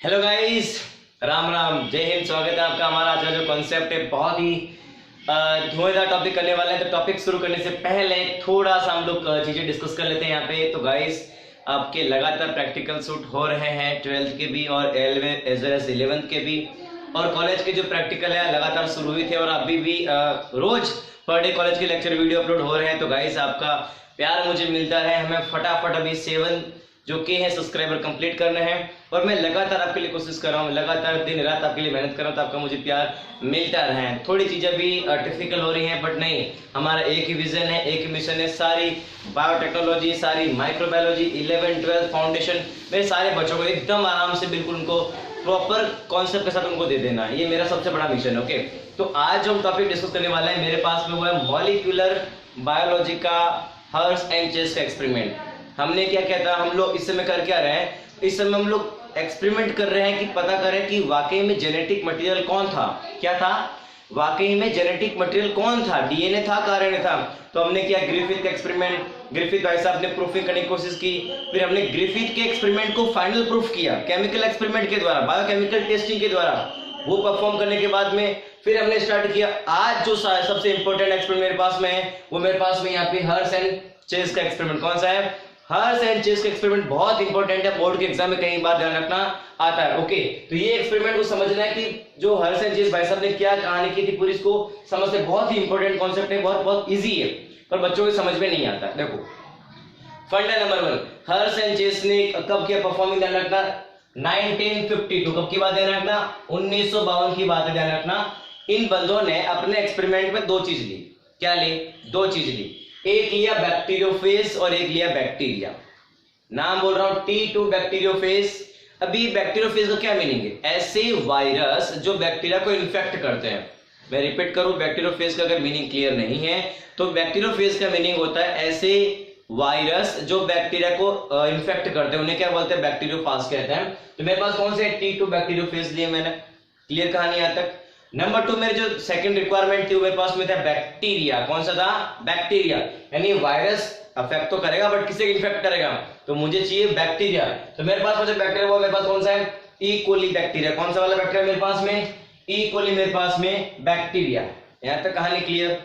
Hello guys, Ram Ram, जय हिंद। स्वागत है आपका। हमारा आज का जो कॉन्सेप्ट है बहुत ही धुआंधार टॉपिक करने वाले हैं। तो टॉपिक शुरू करने से पहले थोड़ा सा हम लोग चीजें डिस्कस कर लेते हैं यहाँ पे। तो गाइस, आपके लगातार प्रैक्टिकल शूट हो रहे हैं 12th के भी और एज वेल एज 11th के भी, और कॉलेज के जो प्रैक्टिकल है लगातार शुरू हुए थे और अभी भी रोज पर डे कॉलेज के लेक्चर वीडियो अपलोड हो रहे हैं। तो गाइस, आपका प्यार मुझे मिलता है। हमें फटाफट अभी 7 जो के हैं सब्सक्राइबर कंप्लीट करने हैं और मैं लगातार आपके लिए कोशिश कर रहा हूँ, लगातार दिन रात आपके लिए मेहनत कर रहा हूँ, तो आपका मुझे प्यार मिलता रहे। थोड़ी चीज़ें भी डिफिकल्ट हो रही हैं, बट नहीं, हमारा एक ही विजन है, एक ही मिशन है। सारी बायोटेक्नोलॉजी, सारी माइक्रोबायोलॉजी, 11, 12 फाउंडेशन मेरे सारे बच्चों को एकदम आराम से बिल्कुल उनको प्रॉपर कॉन्सेप्ट के साथ उनको दे देना, ये मेरा सबसे बड़ा मिशन है। ओके, तो आज जो हम टॉपिक डिस्कस करने वाले हैं, मेरे पास में वो है मॉलिक्यूलर बायोलॉजी का हर्स एंड चेस का एक्सपेरिमेंट। हमने क्या किया था, हम लोग इस समय कर क्या रहे हैं, इस समय हम लोग एक्सपेरिमेंट कर रहे हैं कि पता करें कि वाकई में जेनेटिक मटेरियल कौन था। क्या था? वाकई में जेनेटिक मटेरियल कौन था? डीएनए था, आरएनए था? तो हमने किया ग्रिफिथ का एक्सपेरिमेंट। ग्रिफिथ भाई साहब ने प्रूफिंग करने की कोशिश की, फिर हमने ग्रिफिथ के एक्सपेरिमेंट को फाइनल प्रूफ किया केमिकल एक्सपेरिमेंट के द्वारा, बायोकेमिकल टेस्टिंग के द्वारा। वो परफॉर्म करने के बाद में फिर हमने स्टार्ट किया आज जो सबसे इंपॉर्टेंट एक्सपेरिमेंट मेरे पास में है, वो मेरे पास में यहाँ पे हर्स एंड चेस का एक्सपेरिमेंट। कौन सा है? हर्स एंड चेस का एक्सपेरिमेंट। बहुत इंपॉर्टेंट है, बोर्ड के एग्जाम में कई बार ध्यान रखना आता है। ओके, तो ये एक्सपेरिमेंट को समझना है कि जो हर्स एंड चेस भाई साहब ने क्या कहानी की थी पूरी, इसको समझते बहुत ही इंपॉर्टेंट कॉन्सेप्ट है, बहुत बहुत इजी है, पर बच्चों को समझ में नहीं आता। देखो, फंडा नंबर 1, हर्स एंड चेस ने कब किया परफॉर्मिंग, ध्यान रखना 1952। कब की बात ध्यान रखना? 1952 की बात ध्यान रखना। इन बंदों ने अपने एक्सपेरिमेंट में दो चीज ली। क्या ली? दो चीज ली। एक लिया बैक्टीरियोफेज और एक लिया बैक्टीरिया। नाम बोल रहा हूं T2 बैक्टीरियोफेज। अभी बैक्टीरियोफेज का क्या मीनिंग है? ऐसे वायरस जो बैक्टीरिया को इन्फेक्ट करते हैं। मैं रिपीट करूं, बैक्टीरियोफेज का अगर मीनिंग क्लियर नहीं है तो बैक्टीरियोफेज का मीनिंग होता है ऐसे वायरस जो बैक्टीरिया को इन्फेक्ट करते हैं, उन्हें क्या बोलते हैं? बैक्टीरियोफाज कहते हैं। तो मेरे पास कौन से T2 बैक्टीरियोफेज लिए मैंने? क्लियर कहानी यहां तक? नंबर 2, मेरे जो सेकंड रिक्वायरमेंट थी वो मेरे पास में था बैक्टीरिया। कौन सा था? बैक्टीरिया। यानी वायरस अफेक्ट तो करेगा बट किसे इन्फेक्ट करेगा? तो मुझे चाहिए बैक्टीरिया। तो मेरे पास जो बैक्टीरिया वो मेरे पास कौन सा है? ई कोली बैक्टीरिया। कौन सा वाला बैक्टीरिया मेरे पास में? ई कोली मेरे पास में बैक्टीरिया। यहां तक कहानी क्लियर?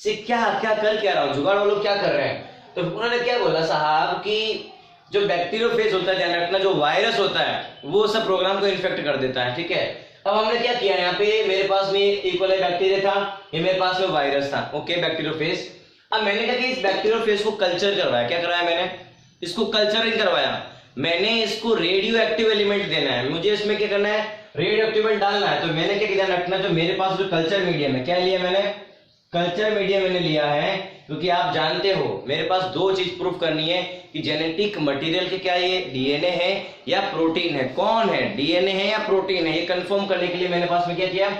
से क्या कर रहा हूं, जुगाड़ वालों क्या कर रहे हैं? तो उन्होंने क्या बोला साहब कि जो बैक्टीरियोफेज होता है, ध्यान रखना, जो वायरस होता है वो सब प्रोग्राम को इन्फेक्ट कर देता है। ठीक है, अब हमने क्या किया, यहाँ पे मेरे पास में ई कोली बैक्टीरिया था, ये मेरे पास में वायरस था। Okay, bacteriophage. अब मैंने क्या किया, इस बैक्टीरियोफेज को कल्चर करवाया। क्या करवाया मैंने? इसको कल्चरिंग करवाया। मैंने इसको रेडियो एक्टिव एलिमेंट देना है, मुझे इसमें क्या करना है? रेडियो एक्टिव एलिमेंट डालना है। तो मैंने क्या ध्यान रखना, जो मेरे पास जो कल्चर मीडियम है, क्या लिया मैंने? कल्चर मीडियम मैंने लिया है, क्योंकि आप जानते हो मेरे पास दो चीज प्रूफ करनी है कि जेनेटिक मटेरियल के क्या ये डीएनए है या प्रोटीन है। कौन है? डीएनए है या प्रोटीन है, ये कंफर्म करने के लिए मेरे पास में क्या किया,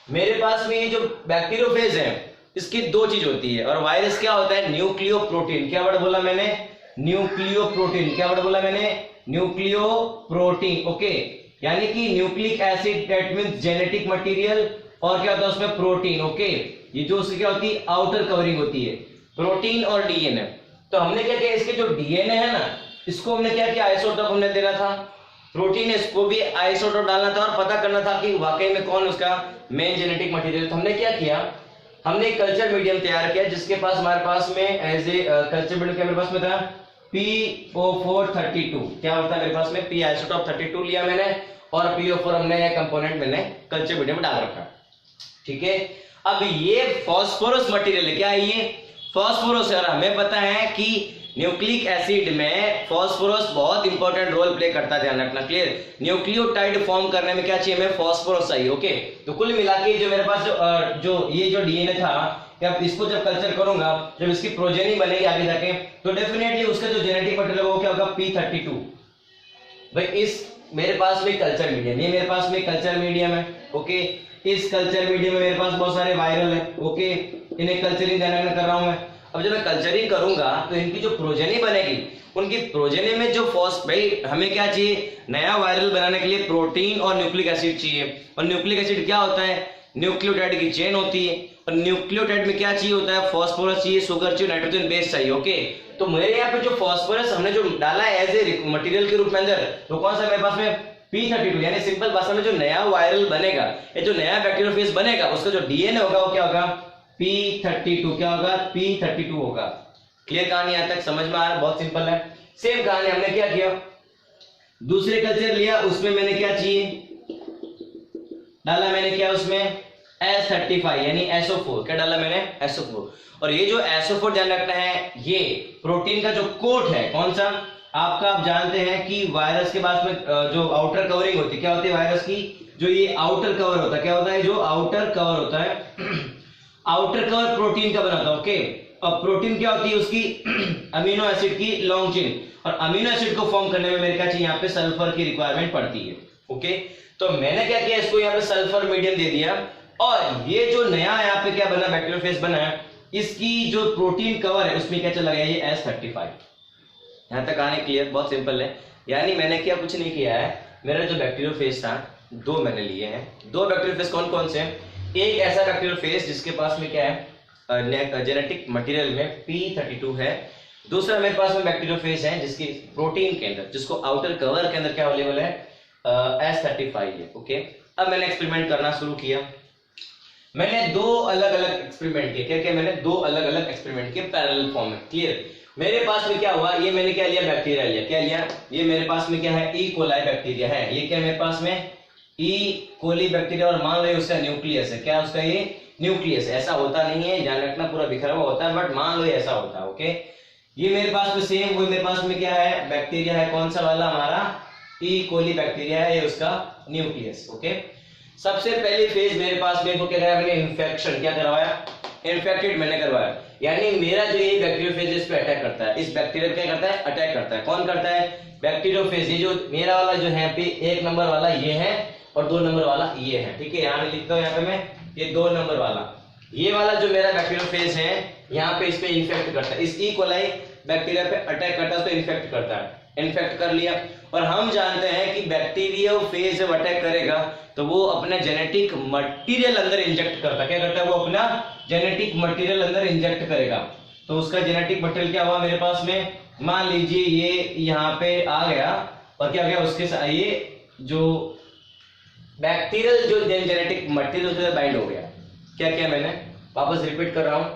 मेरे पास में ये जो बैक्टीरियोफेज है इसकी दो चीज होती है, और वायरस क्या होता है? न्यूक्लियोप्रोटीन। क्या वर्ड बोला मैंने? न्यूक्लियोप्रोटीन। क्या वर्ड बोला मैंने? न्यूक्लियोप्रोटीन। ओके, यानी कि nucleic acid, that means genetic material, और क्या होता है उसमें? प्रोटीन। ओके, ये जो उसकी क्या होती है? आउटर कवरिंग होती है, प्रोटीन और डीएनए। तो हमने क्या किया, इसके जो डीएनए है ना, इसको हमने क्या किया? आइसोटोप हमने देना था। प्रोटीन है, इसको भी आइसोटोप डालना था और पता करना था कि वाकई में कौन उसका मेन जेनेटिक मटेरियल। तो हमने क्या किया, हमने एक कल्चर मीडियम तैयार किया जिसके पास हमारे पास में एज ए कल्चर मीडियम क्या मेरे पास में था? PO432। क्या होता है मेरे पास में? P आइसोटोप 32 लिया मैंने, और PO4 हमने कंपोनेंट मैंने कल्चर मीडियम में डाल रखा। ठीक है, अब ये फास्फोरस मटेरियल है। क्या है ये? फास्फोरस है, और हमें पता है कि न्यूक्लिक एसिड में फास्फोरस बहुत इंपॉर्टेंट रोल प्ले करता है, ध्यान रखना। क्लियर? न्यूक्लियोटाइड फॉर्म करने में क्या चाहिए हमें? फास्फोरस चाहिए। ओके, तो कुल मिला के जो मेरे पास जो ये जो डीएनए था, अब इसको जब कल्चर करूंगा, जब इसकी प्रोजेनी बनेगी आगे जाके, तो डेफिनेटली उसका जो जेनेटिक मटेरियल वो क्या होगा? P32। भाई इस मेरे पास में कल्चर मीडियम, ये मेरे पास में कल्चर मीडियम है। ओके, इस कल्चर मीडियम में मेरे पास बहुत सारे वायरल है। ओके, इन्हें कल्चरिंग कर रहा हूं मैं। अब जब मैं कल्चरिंग करूंगा तो इनकी जो प्रोजेनी बनेगी, उनकी प्रोजेनी में जो भाई हमें क्या चाहिए? नया वायरल बनाने के लिए प्रोटीन और न्यूक्लिक एसिड चाहिए। और न्यूक्लिक एसिड क्या होता है? न्यूक्लियोटाइड की चेन होती है, और न्यूक्लियोटाइड में क्या चाहिए होता है? फास्फोरस चाहिए, शुगर चाहिए, नाइट्रोजन बेस चाहिए। ओके, तो मेरे यहाँ पे जो फास्फोरस हमने जो डाला है एज ए मटेरियल के रूप में अंदर, तो कौन सा मेरे पास में? P32 यानी सिंपल भाषा में जो नया वायरल बनेगा, ये जो नया बैक्टीरियोफेज बनेगा, उसका जो डीएनए होगा वो क्या होगा, P32। क्या होगा, P32 होगा। क्लियर कहानी यहां तक समझ में आ रहा है? बहुत सिंपल है। सेम कहानी हमने क्या किया, दूसरे कल्चर लिया, उसमें मैंने क्या चाहिए डाला, मैंने क्या उसमें S35 यानी SO4। क्या डाला मैंने, SO4। और ये जो SO4 ध्यान रखना है, ये प्रोटीन का जो कोट है कौन सा आपका, आप जानते हैं कि वायरस के पास में जो आउटर कवरिंग होती है, क्या होती है वायरस की, जो ये आउटर कवर होता है, क्या होता है, जो आउटर कवर होता है, आउटर कवर प्रोटीन का बना होता है। ओके, अब प्रोटीन क्या होती है उसकी अमीनो एसिड की लॉन्ग चेन, और अमीनो एसिड को फॉर्म करने में मेरे क्या चाहिए, यहाँ पे सल्फर की रिक्वायरमेंट पड़ती है। ओके, तो मैंने क्या किया, इसको यहाँ पे सल्फर मीडियम दे दिया, और ये जो नया यहाँ पे क्या बना, बैक्टीरियोफेज बना है, इसकी जो प्रोटीन कवर है उसमें क्या चला गया, ये S35। यहां तक आने क्लियर, बहुत सिंपल है। यानी मैंने क्या कुछ नहीं किया है, मेरा जो बैक्टीरियोफेज था दो मैंने लिए हैं। दो बैक्टीरियोफेज कौन कौन से हैं, एक ऐसा बैक्टीरियोफेज जिसके पास में क्या है, जेनेटिक मटेरियल में P32 है। दूसरा मेरे पास में बैक्टीरियोफेज है जिसकी प्रोटीन के अंदर, जिसको आउटर कवर के अंदर क्या अवेलेबल है, S35 है। ओके, अब मैंने एक्सपेरिमेंट करना शुरू किया। मैंने दो अलग अलग एक्सपेरिमेंट किए। क्या क्या, मैंने दो अलग अलग एक्सपेरिमेंट किए पैरेलल फॉर्म में। क्लियर, मेरे पास में क्या हुआ, ये मैंने क्या लिया, बैक्टीरिया लिया। क्या लिया, ये मेरे पास में क्या है, ई कोलाई बैक्टीरिया है। ये क्या मेरे पास में ई कोली बैक्टीरिया, और मान लो उसका न्यूक्लियस है। क्या उसका ये न्यूक्लियस है, ऐसा होता नहीं है, ध्यान रखना, पूरा बिखरा हुआ होता है, बट मान लो ऐसा होता है। ओके, ये मेरे पास में सेम, वो मेरे पास में क्या है, बैक्टीरिया है, कौन सा वाला, हमारा ई कोली बैक्टीरिया है, ये उसका न्यूक्लियस। ओके, सबसे पहली फेज मेरे पास में क्या कराया मैंने, इन्फेक्शन। क्या करवाया, इन्फेक्टेड मैंने करवाया। यानी मेरा जो ये बैक्टीरियोफेज इस पे अटैक करता है, इस बैक्टीरिया पे क्या करता है, अटैक करता है। कौन करता है, बैक्टीरियोफेज। ये जो मेरा वाला जो है पे 1 नंबर वाला ये है, और 2 नंबर वाला ये है। ठीक है, यहाँ लिखता हूँ, यहाँ पे मैं ये 2 नंबर वाला, ये वाला जो मेरा बैक्टीरियोफेज है, यहाँ पे इस पे इन्फेक्ट करता है, इस ई कोलाई बैक्टीरिया पे अटैक करता है, उसको इन्फेक्ट करता है। इन्फेक्ट कर लिया, और हम जानते हैं कि बैक्टीरियोफेज जब अटैक करेगा तो वो अपने जेनेटिक मटेरियल अंदर इंजेक्ट करता है। क्या करता है, वो अपना जेनेटिक मटेरियल अंदर इंजेक्ट करेगा। तो उसका जेनेटिक मटेरियल क्या हुआ मेरे पास में, मान लीजिए ये यहाँ पे आ गया, और क्या गया उसके साथ ये जो बैक्टीरियल जो जेनेटिक मटेरियल उसके साथ बाइंड हो गया। क्या किया मैंने, वापस रिपीट कर रहा हूं,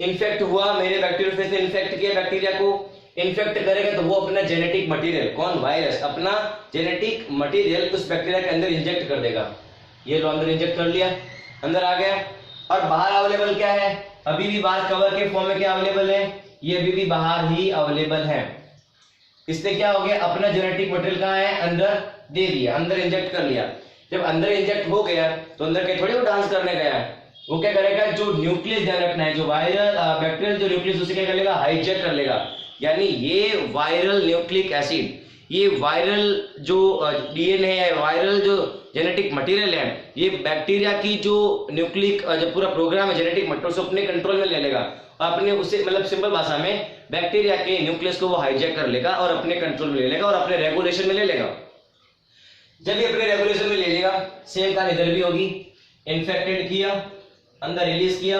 इन्फेक्ट हुआ, मेरे बैक्टीरियोफेज ने इन्फेक्ट किया बैक्टीरिया को। इन्फेक्ट करेगा तो वो अपना जेनेटिक मटेरियल, कौन, वायरस, अपना जेनेटिक मटेरियल उस बैक्टीरिया के अंदर इंजेक्ट कर देगा। ये लो अंदर इंजेक्ट कर लिया, अंदर आ गया, और बाहर अवेलेबल क्या है, अभी भी बाहर कवर के फॉर्म में क्या अवेलेबल है, ये अभी भी बाहर ही अवेलेबल है। इससे क्या हो गया, अपना जेनेटिक मटेरियल कहाँ है, अंदर दे दिया, अंदर इंजेक्ट कर लिया। जब अंदर इंजेक्ट हो गया तो अंदर के थोड़ी वो डांस करने गया है, वो क्या करेगा, जो न्यूक्लियस ध्यान रखना है, जो वायरल बैक्टीरियल जो न्यूक्लियस उसे क्या कर लेगा, हाईजैक कर लेगा। यानी ये वायरल न्यूक्लिक एसिड, ये वायरल जो डीएनए है, वायरल जो जेनेटिक मटेरियल है, ये बैक्टीरिया की जो न्यूक्लिक जो पूरा प्रोग्राम है जेनेटिक मटेरियल से अपने कंट्रोल में ले लेगा, अपने उसे मतलब सिंपल भाषा में बैक्टीरिया के न्यूक्लियस को वो हाईजैक कर लेगा और अपने कंट्रोल में ले लेगा और अपने रेगुलेशन में ले लेगा। जब ये अपने रेगुलेशन में ले लेगा, सेम का इधर भी होगी, इन्फेक्टेड किया, अंदर रिलीज किया,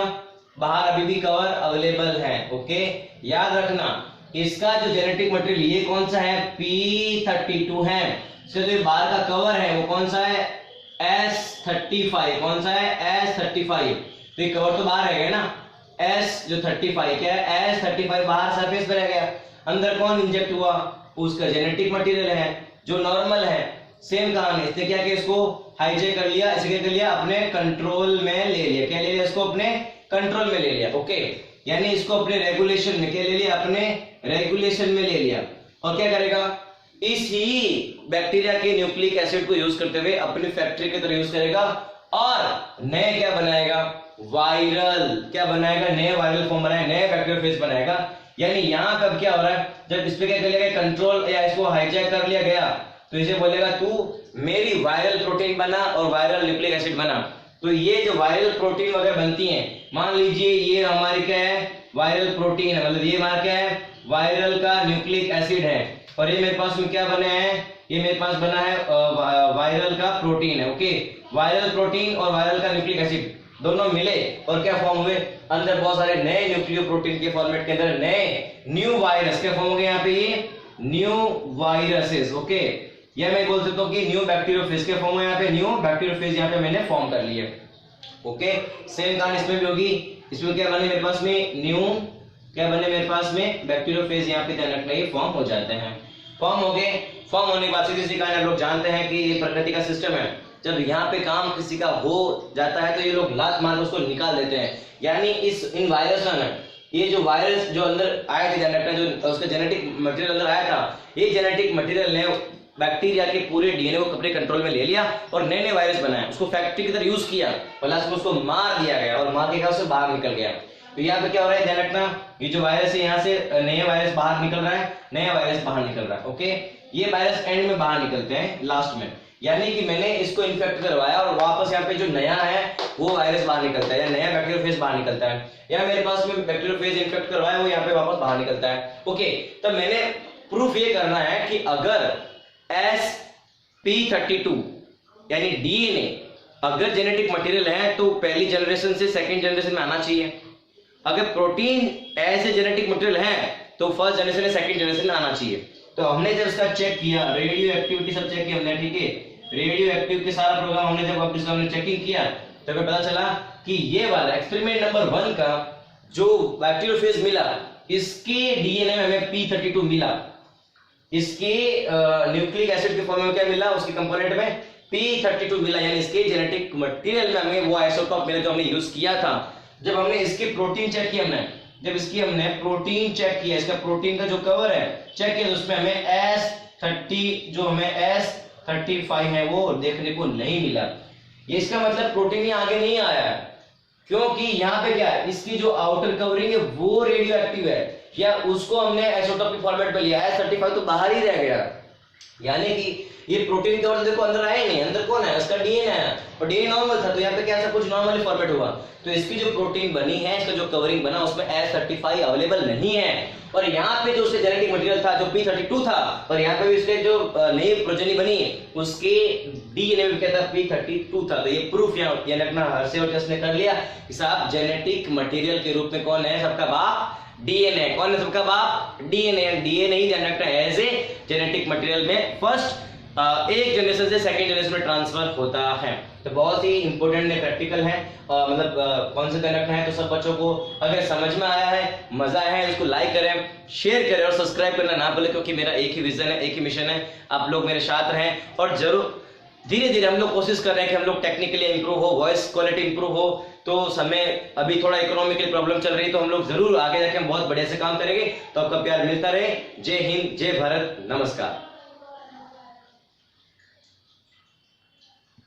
बाहर अभी भी कवर अवेलेबल है। ओके, याद रखना इसका जो जेनेटिक मटेरियल ये कौन सा है, P32 है। इसका जो बाहर का कवर है वो कौन सा है, S35। कौन सा है, S35। तो ये कवर तो बाहर रह गया ना, S जो 35 क्या है, S35 बाहर सरफेस पे रह गया। अंदर कौन इंजेक्ट हुआ, उसका जेनेटिक मटेरियल है जो नॉर्मल है। सेम कहानी, इसने क्या किया, इसको हाईजैक कर लिया, इसे क्या कर लिया, अपने कंट्रोल में ले लिया। क्या ले लिया, इसको अपने कंट्रोल में ले लिया। ओके, यानी इसको अपने रेगुलेशन में क्या ले लिया, अपने रेगुलेशन में ले लिया। और क्या करेगा, इस ही बैक्टीरिया के न्यूक्लिक एसिड को यूज करते हुए अपनी फैक्ट्री की तरह यूज करेगा और नए क्या बनाएगा, वायरल क्या बनाएगा, नए वायरल फॉर्म बनाएगा, नए बैक्टीरियोफेज बनाएगा। यानी यहाँ पे अब क्या हो रहा है, जब इस पे क्या कर लिया, कंट्रोल या इसको हाईजैक कर लिया गया, तो इसे बोलेगा तू मेरी वायरल प्रोटीन बना और वायरल न्यूक्लिक एसिड बना। तो ये जो वायरल प्रोटीन वगैरह बनती हैं, मान लीजिए ये हमारी क्या है, वायरल प्रोटीन है, मतलब ये हमारा क्या है, वायरल का न्यूक्लिक एसिड है। और ये मेरे पास में क्या बने हैं, ये मेरे पास बना है वायरल का प्रोटीन है। ओके, वायरल प्रोटीन और वायरल का न्यूक्लिक एसिड दोनों मिले और क्या फॉर्म हुए, अंदर बहुत सारे नए न्यूक्लियो प्रोटीन के फॉर्मेट के अंदर नए न्यू वायरस क्या फॉर्म हो गए, यहाँ पे ये न्यू वायरसेस। ओके, या मैं बोल सकता हूँ कि न्यू बैक्टीरियोफेज के फॉर्म है, यहाँ पे न्यू बैक्टीरियोफेज यहाँ पे मैंने फॉर्म कर लिए। ओके, सेम कहानी इसमें भी होगी। इसमें क्या बने मेरे पास में न्यू, क्या बने मेरे पास में बैक्टीरियोफेज, यहाँ पे ध्यान रखना ये फॉर्म हो जाते हैं। फॉर्म हो गए, फॉर्म होने के बाद सीधी सी कहानी, आप लोग जानते हैं कि ये प्रकृति का सिस्टम है, जब यहाँ पे काम किसी का हो जाता है तो ये लोग लात मार उसको निकाल देते हैं। यानी इन वायरस में ये जो वायरस जो अंदर आए थे, ध्यान रखना, जो उसका जेनेटिक मटेरियल अंदर आया था, ये जेनेटिक मटेरियल ने बैक्टीरिया के पूरे डीएनए को अपने कंट्रोल में ले लिया और नए नए वायरस बनाए, उसको फैक्ट्री की तरह यूज किया, प्लस उसको मार दिया गया और मार के उससे बाहर निकल गया। तो यहाँ पे क्या हो रहा है, ध्यान रखना, ये जो वायरस है यहाँ से नए वायरस बाहर निकल रहा है, नया वायरस बाहर निकल रहा है। ओके, ये वायरस एंड में बाहर निकलते हैं, लास्ट में, यानी कि मैंने इसको इन्फेक्ट करवाया और वापस यहाँ पे जो नया है वो वायरस बाहर निकलता है, या नया बैक्टीरियोफेज बाहर निकलता है, या मेरे पास में बैक्टीरियोफेज इन्फेक्ट करवाया वो यहाँ पे वापस बाहर निकलता है। ओके, तो मैंने प्रूफ ये करना है कि अगर sp32 यानी डीएनए अगर जेनेटिक मटेरियल है तो पहली जनरेशन से सेकंड जनरेशन में आना चाहिए, अगर प्रोटीन ऐसे जेनेटिक मटेरियल है तो फर्स्ट जनरेशन से सेकंड जनरेशन में आना चाहिए। तो हमने जब इसका चेक किया, रेडियो एक्टिविटी सब चेक किया हमने, ठीक है, रेडियो एक्टिव के सारा प्रोग्राम हमने जब वापस हमने चेकिंग किया तो हमें पता चला कि ये वाला एक्सपेरिमेंट नंबर 1 का जो बैक्टीरियोफेज मिला, इसके डीएनए में हमें p32 मिला, इसके न्यूक्लिक एसिड के फॉर्म में क्या मिला, उसके कंपोनेंट में p32 मिला, यानी इसके जेनेटिक मटेरियल में हमें वो आइसोटॉप मिला जो हमने यूज किया था। जब हमने इसके प्रोटीन चेक किया, जब इसकी हमने प्रोटीन चेक किया, इसका प्रोटीन का जो कवर है चेक किया, तो उसमें हमें S30 जो हमें S35 है वो देखने को नहीं मिला। ये इसका मतलब प्रोटीन ही आगे नहीं आया है, क्योंकि यहाँ पे क्या है, इसकी जो आउटर कवरिंग है वो रेडियो एक्टिव है, या उसको हमने आइसोटॉपिक फॉर्मेट पे लिया है, S35 तो बाहर ही रह गया, यानी कि ये प्रोटीन कवर देखो अंदर आया नहीं, अंदर कौन है, उसका डीएनए है, और डीएनए नॉर्मल था तो यहाँ पे क्या सब कुछ नॉर्मली फॉर्मेट हुआ, तो इसकी जो प्रोटीन बनी है, इसका जो कवरिंग बना उसमें S35 अवेलेबल नहीं है, और यहाँ पे जो उसके जेनेटिक मटेरियल था जो p32 था, और यहाँ पे भी इसके जो नई प्रोजेनी बनी उसके डीएनए में क्या था, p32 था। तो ये प्रूफ यहाँ रखना हर्षवर्धन ने कर लिया कि साहब जेनेटिक मटेरियल के रूप में कौन है, सबका बाप डीएनए। कौन है सबका बाप, डीएनए। डीएनए ही ध्यान रखना एज ए जेनेटिक मटेरियल में फर्स्ट एक जनरेशन से सेकंड जनरेशन में ट्रांसफर होता है। तो बहुत ही इंपॉर्टेंट है, प्रैक्टिकल है, मतलब कौन से ध्यान रखना है। तो सब बच्चों को अगर समझ में आया है, मजा आया है, इसको लाइक करें, शेयर करें और सब्सक्राइब करना ना भूलें, क्योंकि मेरा एक ही विजन है, एक ही मिशन है, आप लोग मेरे साथ रहें। और जरूर धीरे धीरे हम लोग कोशिश कर रहे हैं कि हम लोग टेक्निकली इंप्रूव हो, वॉइस क्वालिटी इंप्रूव हो। तो समय अभी थोड़ा इकोनॉमिकल प्रॉब्लम चल रही है, तो हम लोग जरूर आगे जाके हम बहुत बढ़िया से काम करेंगे। तो आपका प्यार मिलता रहे। जय हिंद, जय भारत, नमस्कार।